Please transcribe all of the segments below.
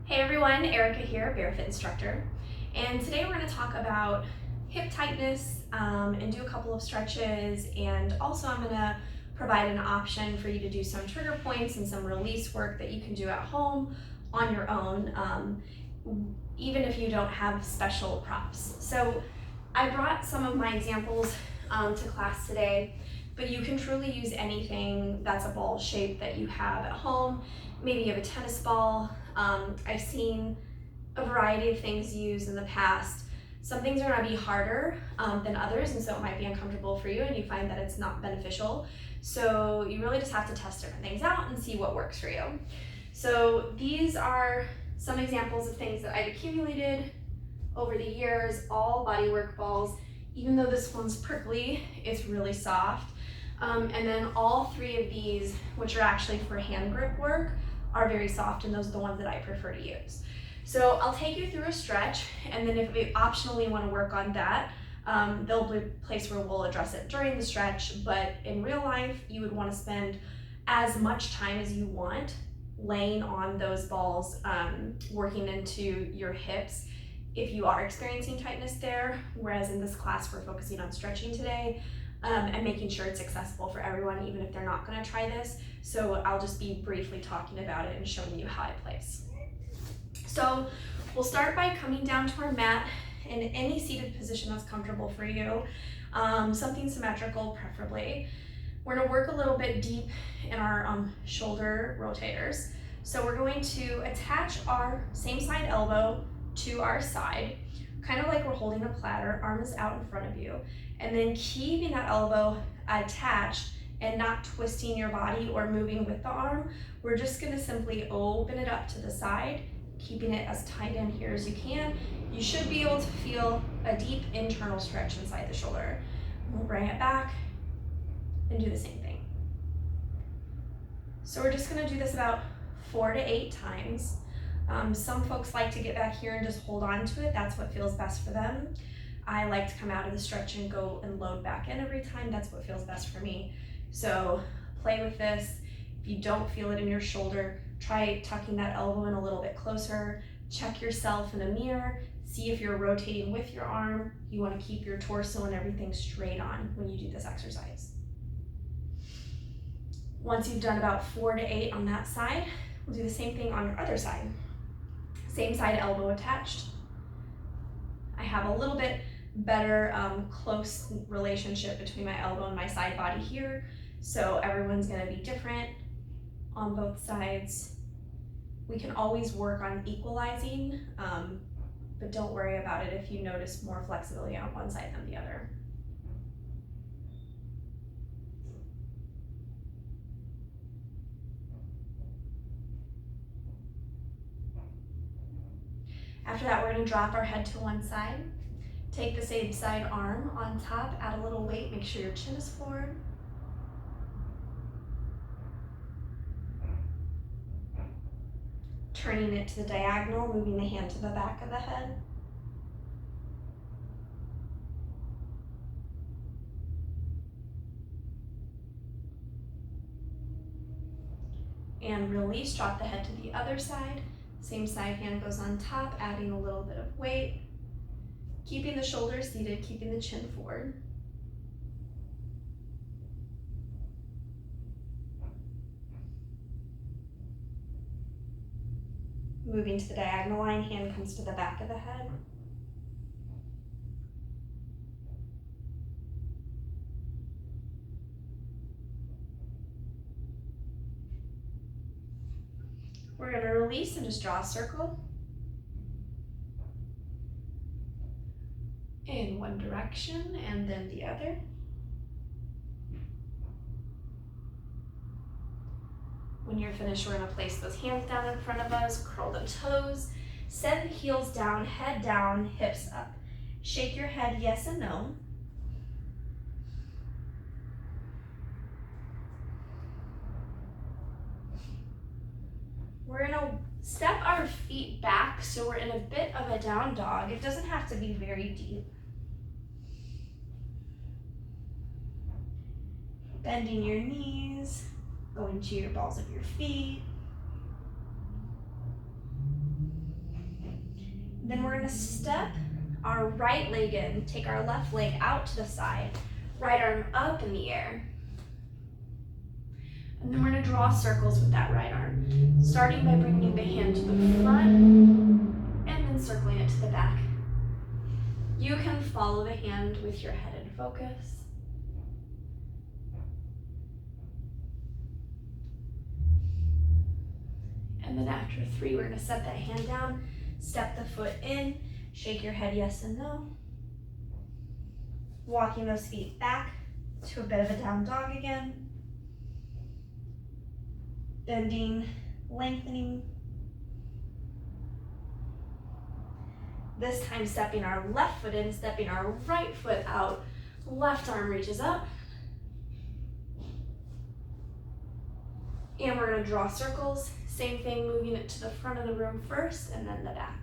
Hey everyone, Erica here, Barefoot Instructor. And today we're going to talk about hip tightness and do a couple of stretches, and also I'm going to provide an option for you to do some trigger points and some release work that you can do at home on your own, even if you don't have special props. So I brought some of my examples to class today, but you can truly use anything that's a ball shape that you have at home. Maybe you have a tennis ball. I've seen a variety of things used in the past. Some things are going to be harder than others, and so it might be uncomfortable for you and you find that it's not beneficial. So you really just have to test different things out and see what works for you. So these are some examples of things that I've accumulated over the years, all bodywork balls. Even though this one's prickly, it's really soft. And then all three of these, which are actually for hand grip work, are very soft, and those are the ones that I prefer to use. So I'll take you through a stretch, and then if we optionally want to work on that, there'll be a place where we'll address it during the stretch, but in real life, you would want to spend as much time as you want laying on those balls, working into your hips if you are experiencing tightness there, whereas in this class, we're focusing on stretching today. And making sure it's accessible for everyone, even if they're not going to try this. So I'll just be briefly talking about it and showing you how it plays. So we'll start by coming down to our mat in any seated position that's comfortable for you, something symmetrical preferably. We're going to work a little bit deep in our shoulder rotators. So we're going to attach our same side elbow to our side, kind of like we're holding a platter, arm is out in front of you, and then keeping that elbow attached and not twisting your body or moving with the arm. We're just going to simply open it up to the side, keeping it as tight in here as you can. You should be able to feel a deep internal stretch inside the shoulder. We'll bring it back and do the same thing. So we're just going to do this about 4 to 8 times. Some folks like to get back here and just hold on to it. That's what feels best for them. I like to come out of the stretch and go and load back in every time. That's what feels best for me. So play with this. If you don't feel it in your shoulder, try tucking that elbow in a little bit closer. Check yourself in the mirror. See if you're rotating with your arm. You want to keep your torso and everything straight on when you do this exercise. Once you've done about 4 to 8 on that side, we'll do the same thing on your other side. Same side elbow attached. I have a little bit better close relationship between my elbow and my side body here, so everyone's going to be different on both sides. We can always work on equalizing, but don't worry about it if you notice more flexibility on one side than the other. After that, we're going to drop our head to one side. Take the same side arm on top, add a little weight, make sure your chin is forward. Turning it to the diagonal, moving the hand to the back of the head. And release, drop the head to the other side. Same side hand goes on top, adding a little bit of weight. Keeping the shoulders seated, keeping the chin forward. Moving to the diagonal line, hand comes to the back of the head. We're going to release and just draw a circle in one direction and then the other. When you're finished, we're going to place those hands down in front of us, curl the toes, send the heels down, head down, hips up. Shake your head yes and no. We're going to step our feet back so we're in a bit of a down dog. It doesn't have to be very deep. Bending your knees, going to your balls of your feet. gonna step our right leg in, take our left leg out to the side, right arm up in the air. And then we're gonna draw circles with that right arm, starting by bringing the hand to the front and then circling it to the back. You can follow the hand with your head in focus. And then after 3, we're gonna set that hand down, step the foot in, shake your head yes and no. Walking those feet back to a bit of a down dog again. Bending, lengthening. This time stepping our left foot in, stepping our right foot out. Left arm reaches up. And we're gonna draw circles. Same thing, moving it to the front of the room first and then the back.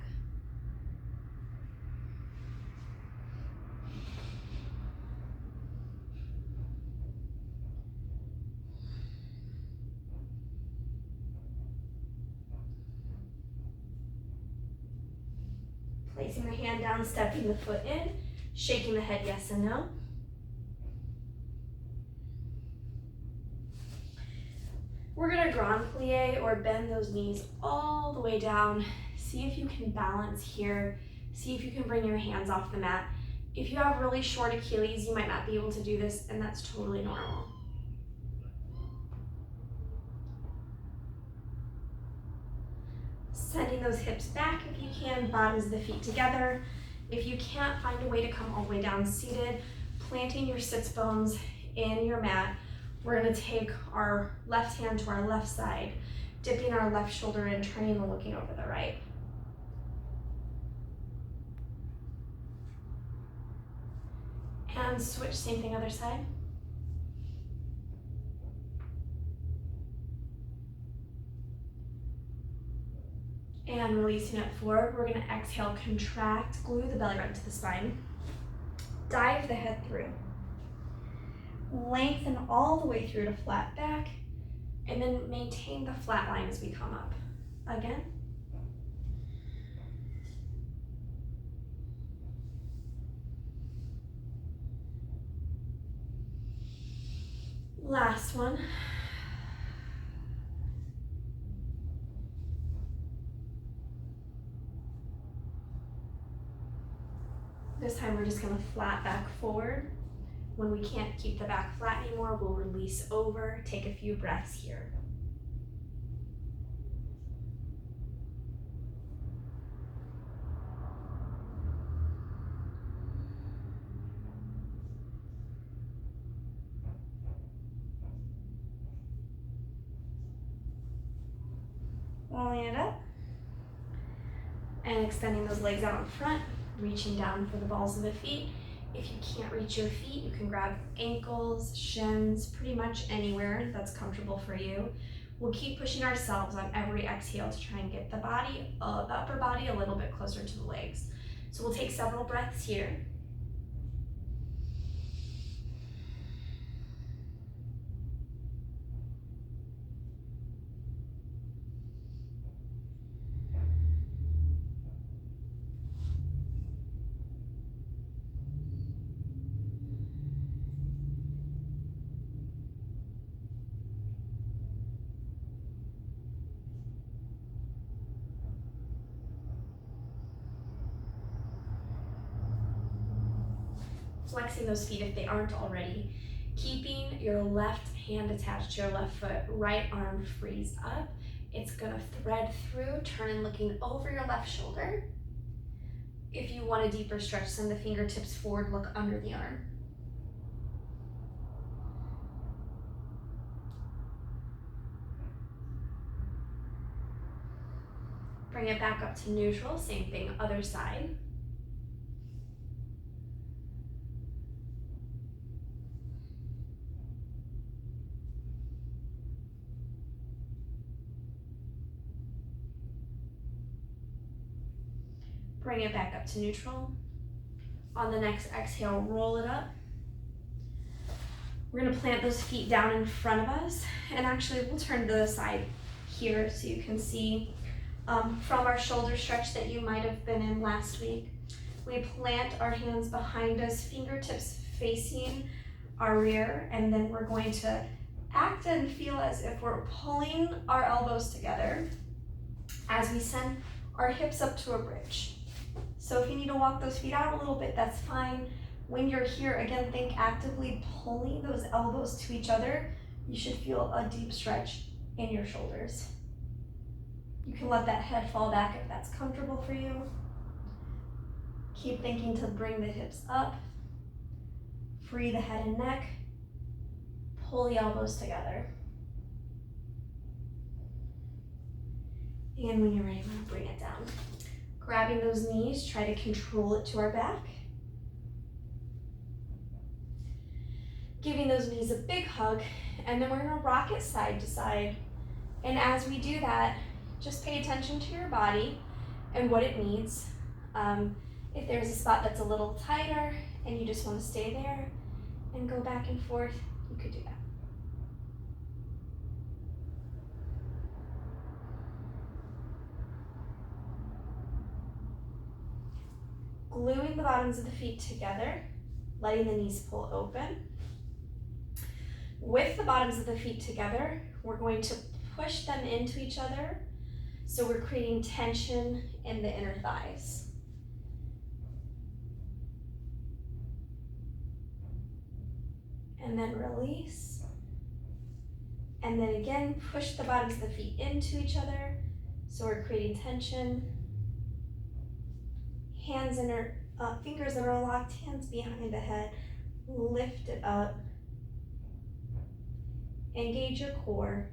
Placing the hand down, stepping the foot in, shaking the head yes and no. We're gonna grand plie or bend those knees all the way down. See if you can balance here. See if you can bring your hands off the mat. If you have really short Achilles, you might not be able to do this, and that's totally normal. Sending those hips back if you can, bottoms of the feet together. If you can't find a way to come all the way down seated, planting your sits bones in your mat, we're gonna take our left hand to our left side, dipping our left shoulder in, turning and looking over the right. And switch, same thing, other side. And releasing it forward, we're gonna exhale, contract, glue the belly button to the spine. Dive the head through. Lengthen all the way through to flat back, and then maintain the flat line as we come up. Again. Last one. This time we're just gonna flat back forward. When we can't keep the back flat anymore, we'll release over, take a few breaths here. Rolling it up and extending those legs out in front, reaching down for the balls of the feet. If you can't reach your feet, you can grab ankles, shins, pretty much anywhere that's comfortable for you. We'll keep pushing ourselves on every exhale to try and get the body, the upper body a little bit closer to the legs. So we'll take several breaths here. Flexing those feet if they aren't already. Keeping your left hand attached to your left foot, right arm frees up. It's gonna thread through, turn and looking over your left shoulder. If you want a deeper stretch, send the fingertips forward, look under the arm. Bring it back up to neutral, same thing, other side. Bring it back up to neutral. On the next exhale, roll it up. We're gonna plant those feet down in front of us, and actually we'll turn to the side here so you can see From our shoulder stretch that you might have been in last week, we plant our hands behind us, fingertips facing our rear, and then we're going to act and feel as if we're pulling our elbows together as we send our hips up to a bridge. So if you need to walk those feet out a little bit, that's fine. When you're here, again, think actively pulling those elbows to each other. You should feel a deep stretch in your shoulders. You can let that head fall back if that's comfortable for you. Keep thinking to bring the hips up. Free the head and neck. Pull the elbows together. And when you're ready, I'm going to bring it down. Grabbing those knees, try to control it to our back. Giving those knees a big hug, and then we're going to rock it side to side. And as we do that, just pay attention to your body and what it needs. If there's a spot that's a little tighter and you just want to stay there and go back and forth, you could do that. Gluing the bottoms of the feet together, letting the knees pull open. With the bottoms of the feet together, we're going to push them into each other, so we're creating tension in the inner thighs. And then release. And then again, push the bottoms of the feet into each other, so we're creating tension. Hands fingers interlocked, hands behind the head, lift it up. Engage your core.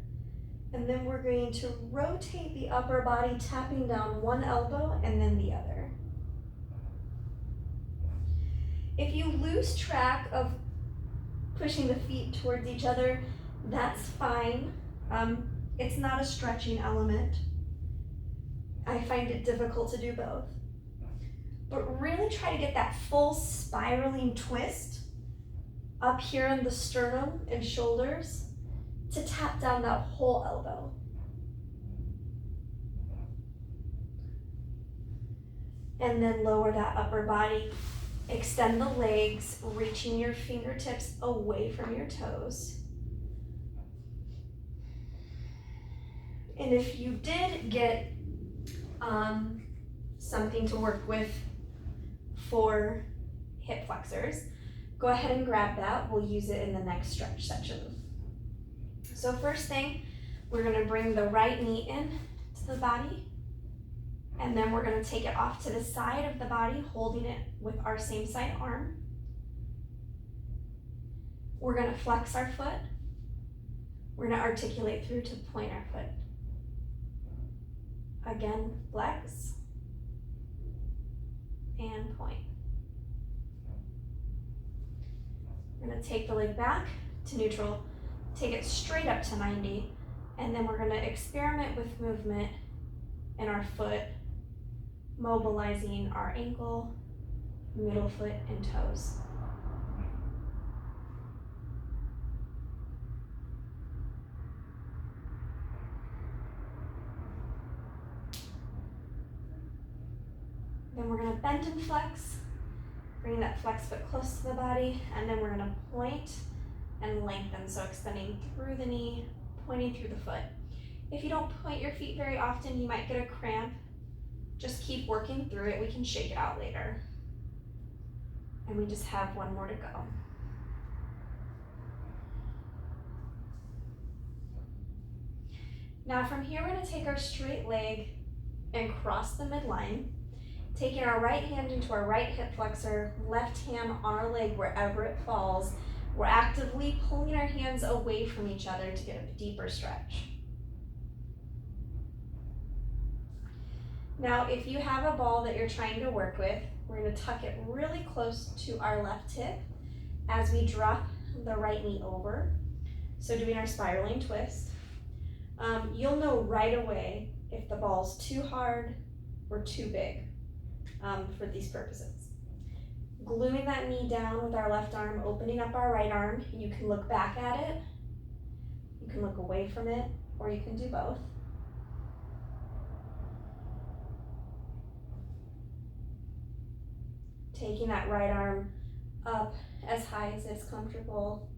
And then we're going to rotate the upper body, tapping down one elbow and then the other. If you lose track of pushing the feet towards each other, that's fine. It's not a stretching element. I find it difficult to do both. But really try to get that full spiraling twist up here in the sternum and shoulders to tap down that whole elbow. And then lower that upper body. Extend the legs, reaching your fingertips away from your toes. And if you did get something to work with for hip flexors, go ahead and grab that. We'll use it in the next stretch section. So first thing, we're going to bring the right knee in to the body, and then we're going to take it off to the side of the body, holding it with our same side arm. We're going to flex our foot. We're going to articulate through to point our foot. Again, flex and point. We're going to take the leg back to neutral, take it straight up to 90, and then we're going to experiment with movement in our foot, mobilizing our ankle, middle foot, and toes. Then we're going to bend and flex, bring that flex foot close to the body, and then we're going to point and lengthen, so extending through the knee, pointing through the foot. If you don't point your feet very often, you might get a cramp. Just keep working through it. We can shake it out later. And we just have one more to go. Now from here, we're going to take our straight leg and cross the midline, taking our right hand into our right hip flexor, left hand on our leg wherever it falls. We're actively pulling our hands away from each other to get a deeper stretch. Now, if you have a ball that you're trying to work with, we're going to tuck it really close to our left hip as we drop the right knee over. So doing our spiraling twist. You'll know right away if the ball's too hard or too big for these purposes. Gluing that knee down with our left arm, opening up our right arm. You can look back at it, you can look away from it, or you can do both. Taking that right arm up as high as is comfortable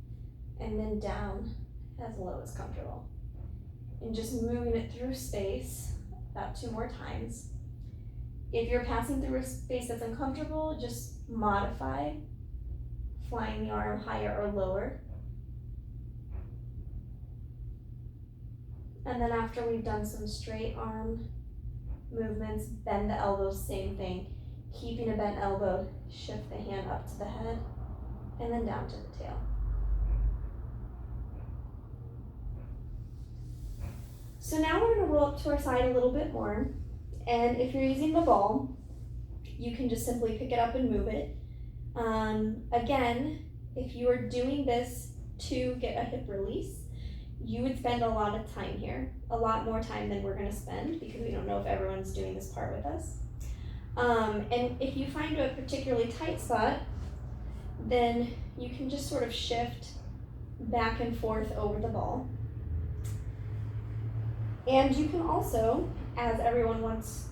and then down as low as comfortable. And just moving it through space about 2 more times. If you're passing through a space that's uncomfortable, just modify, flying the arm higher or lower. And then after we've done some straight arm movements, bend the elbows, same thing. Keeping a bent elbow, shift the hand up to the head and then down to the tail. So now we're going to roll up to our side a little bit more. And if you're using the ball, you can just simply pick it up and move it. Again, if you are doing this to get a hip release, you would spend a lot of time here, a lot more time than we're going to spend because we don't know if everyone's doing this part with us. And if you find a particularly tight spot, then you can just sort of shift back and forth over the ball. And you can also, as everyone wants,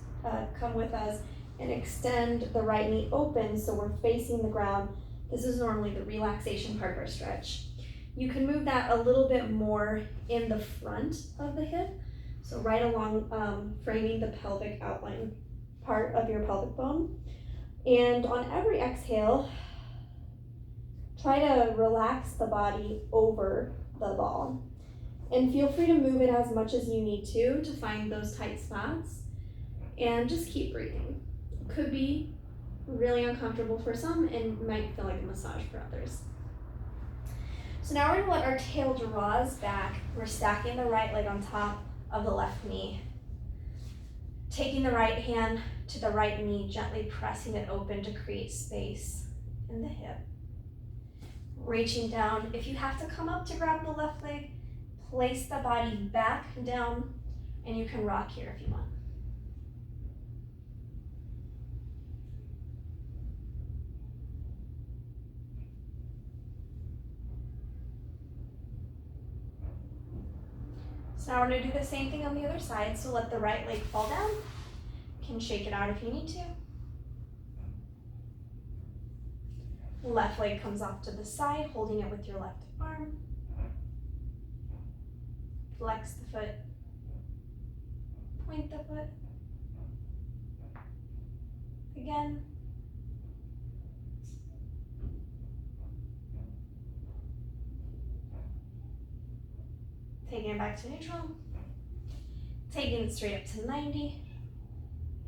come with us and extend the right knee open so we're facing the ground. This is normally the relaxation part of our stretch. You can move that a little bit more in the front of the hip, so right along framing the pelvic outline part of your pelvic bone. And on every exhale, try to relax the body over the ball. And feel free to move it as much as you need to find those tight spots. And just keep breathing. It could be really uncomfortable for some and might feel like a massage for others. So now we're going to let our tail draw us back. We're stacking the right leg on top of the left knee. Taking the right hand to the right knee, gently pressing it open to create space in the hip. Reaching down. If you have to come up to grab the left leg, place the body back down, and you can rock here if you want. So now we're going to do the same thing on the other side, so let the right leg fall down. You can shake it out if you need to. Left leg comes off to the side, holding it with your left arm. Flex the foot, point the foot. Again. Taking it back to neutral. Taking it straight up to 90.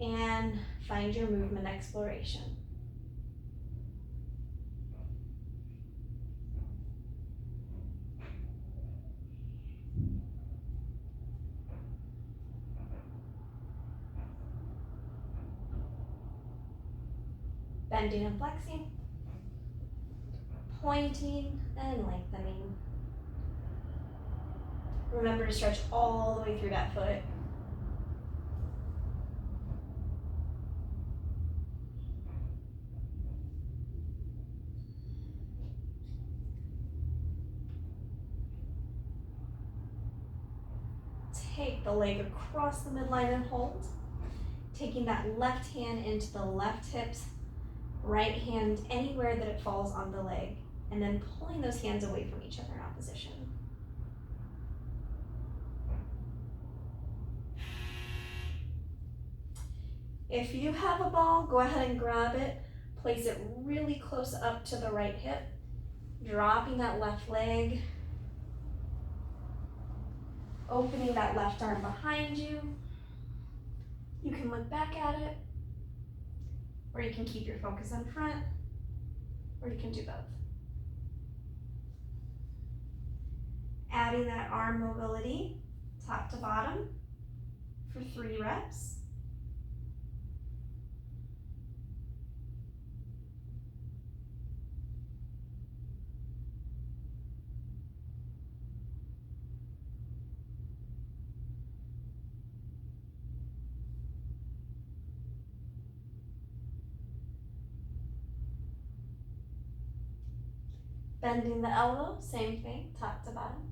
And find your movement exploration. Bending and flexing, pointing and lengthening. Remember to stretch all the way through that foot. Take the leg across the midline and hold. Taking that left hand into the left hips, right hand anywhere that it falls on the leg, and then pulling those hands away from each other in opposition. If you have a ball, go ahead and grab it, place it really close up to the right hip, dropping that left leg, opening that left arm behind you. You can look back at it, or you can keep your focus on front, or you can do both. Adding that arm mobility, top to bottom, for 3 reps. Bending the elbow, same thing, top to bottom.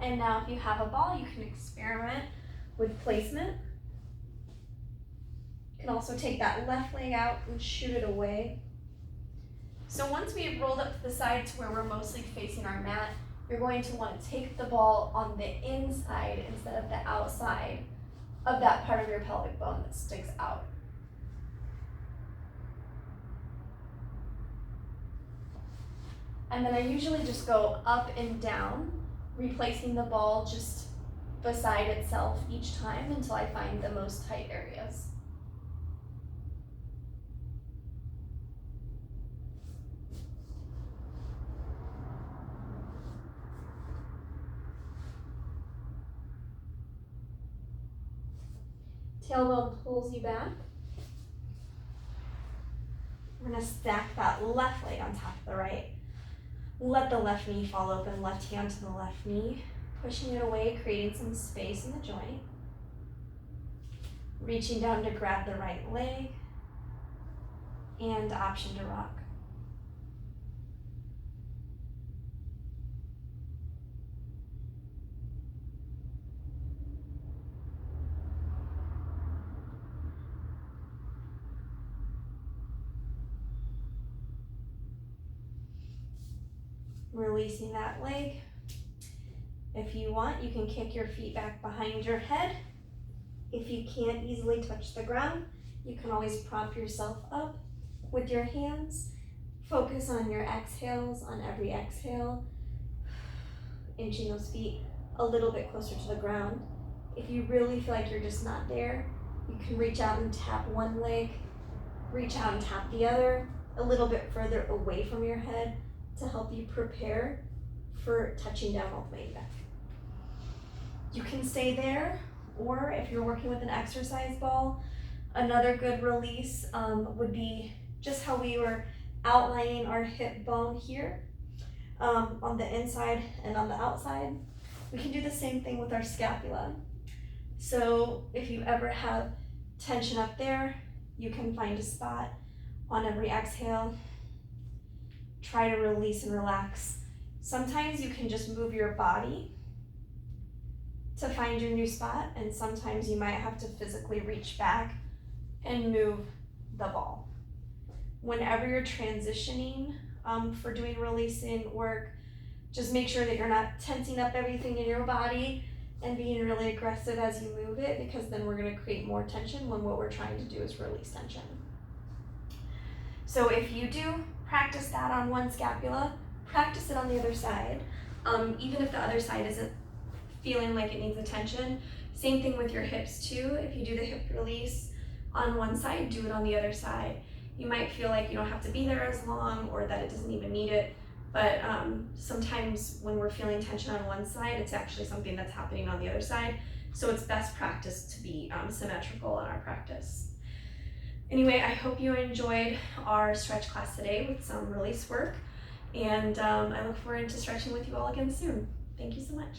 And now if you have a ball, you can experiment with placement. You can also take that left leg out and shoot it away. So once we've rolled up to the side to where we're mostly facing our mat, you're going to want to take the ball on the inside instead of the outside of that part of your pelvic bone that sticks out. And then I usually just go up and down, replacing the ball just beside itself each time until I find the most tight areas. Tailbone pulls you back. We're gonna stack that left leg on top of the right. Let the left knee fall open, left hand to the left knee, pushing it away, creating some space in the joint. Reaching down to grab the right leg, and option to rock. Releasing that leg. If you want, you can kick your feet back behind your head. If you can't easily touch the ground, you can always prop yourself up with your hands. Focus on your exhales, on every exhale, inching those feet a little bit closer to the ground. If you really feel like you're just not there, you can reach out and tap one leg, reach out and tap the other a little bit further away from your head to help you prepare for touching down all the way back. You can stay there, or if you're working with an exercise ball, another good release would be just how we were outlining our hip bone here on the inside and on the outside. We can do the same thing with our scapula. So if you ever have tension up there, you can find a spot on every exhale. Try to release and relax. Sometimes you can just move your body to find your new spot, and sometimes you might have to physically reach back and move the ball. Whenever you're transitioning for doing releasing work, just make sure that you're not tensing up everything in your body and being really aggressive as you move it, because then we're going to create more tension when what we're trying to do is release tension. So if you do practice that on one scapula, practice it on the other side. Even if the other side isn't feeling like it needs attention. Same thing with your hips too. If you do the hip release on one side, do it on the other side. You might feel like you don't have to be there as long, or that it doesn't even need it, but sometimes when we're feeling tension on one side, it's actually something that's happening on the other side. So it's best practice to be symmetrical in our practice. Anyway, I hope you enjoyed our stretch class today with some release work, and I look forward to stretching with you all again soon. Thank you so much.